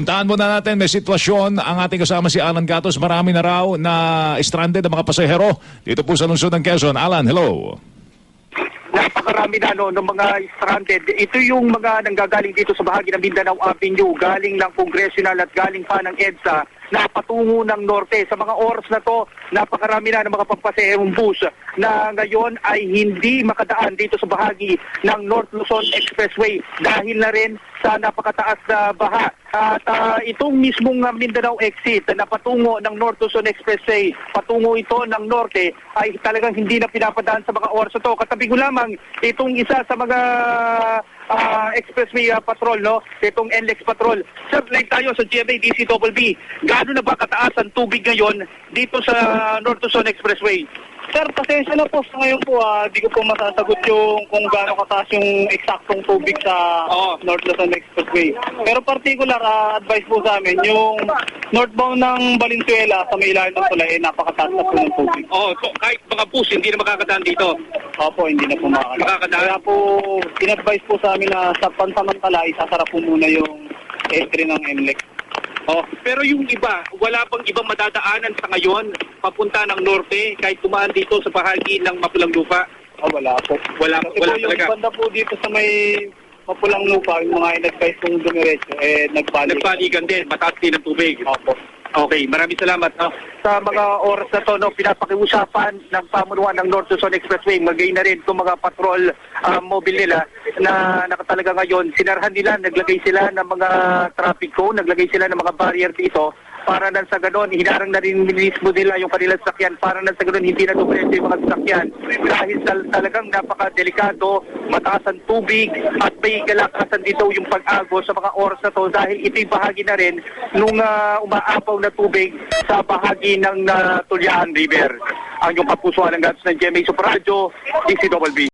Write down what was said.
Puntahan muna natin, may sitwasyon. Ang ating kasama si Alan Gatos. Marami na raw na stranded na mga pasahero dito po sa lungsod ng Quezon. Alan, hello. Napakarami na ng mga stranded. Ito yung mga nanggagaling dito sa bahagi ng Mindanao Avenue, galing ng Congressional at galing pa ng EDSA na patungo ng norte. Sa mga oras na to, napakarami na ng mga pampasaherong bus na ngayon ay hindi makadaan dito sa bahagi ng North Luzon Expressway dahil na rin sa napakataas na baha. At itong mismong Mindanao exit na patungo ng North Luzon Expressway, patungo ito ng norte, ay talagang hindi na pinapadaan sa mga oras ito. Katabi ko lamang itong isa sa mga expressway patrol, no? Itong NLEX patrol. Sir, live tayo sa GMA DCBB. Gaano na ba kataas ang tubig ngayon dito sa North Luzon Expressway? Sir, pasensya na po sa ngayon po, di ko po masasagot yung kung gaano kataas yung eksaktong tubig sa North Luzon Expressway. Pero particular, advice po sa amin, yung northbound ng Valenzuela sa may ilalim ng tulay, napakataas na po ng tubig. So kahit mga bus, hindi na makakadaan dito? Opo, hindi na po makakadaan. Kaya po, in-advise po sa amin na sa pansamantala, isasara po muna yung entry ng NLEX. Pero yung iba, wala bang ibang madadaanan sa ngayon papunta ng norte kahit tumaan dito sa bahagi ng Mapulang Lupa? Wala po. Wala yung talaga. Banda po dito sa may Mapulang Lupa, yung mga in-advise kong dumiretso, nagbalikan din, mataas din ang tubig. Opo. Okay, maraming salamat. Sa mga oras na to, pinapakiusapan ng pamunuan ng North Luzon Expressway, magay na rin itong mga patrol mobile nila na nakatalaga ngayon. Sinarhan nila, naglagay sila ng mga traffic cone, naglagay sila ng mga barrier dito para nang sa ganon, hinarang na rin mismo nila yung kanilang sakyan para nang sa ganon, hindi na dumiretso yung mga sakyan. Dahil talagang napakadelikado, mataas ang tubig at may kalakasan dito yung pag-agos sa mga oras na to dahil ito'y bahagi na rin nung umaapaw na tubig sa bahagi ng Tulyaan River. Ang yung kapusuan ng Gatos ng GMA Super Radio, DCBB.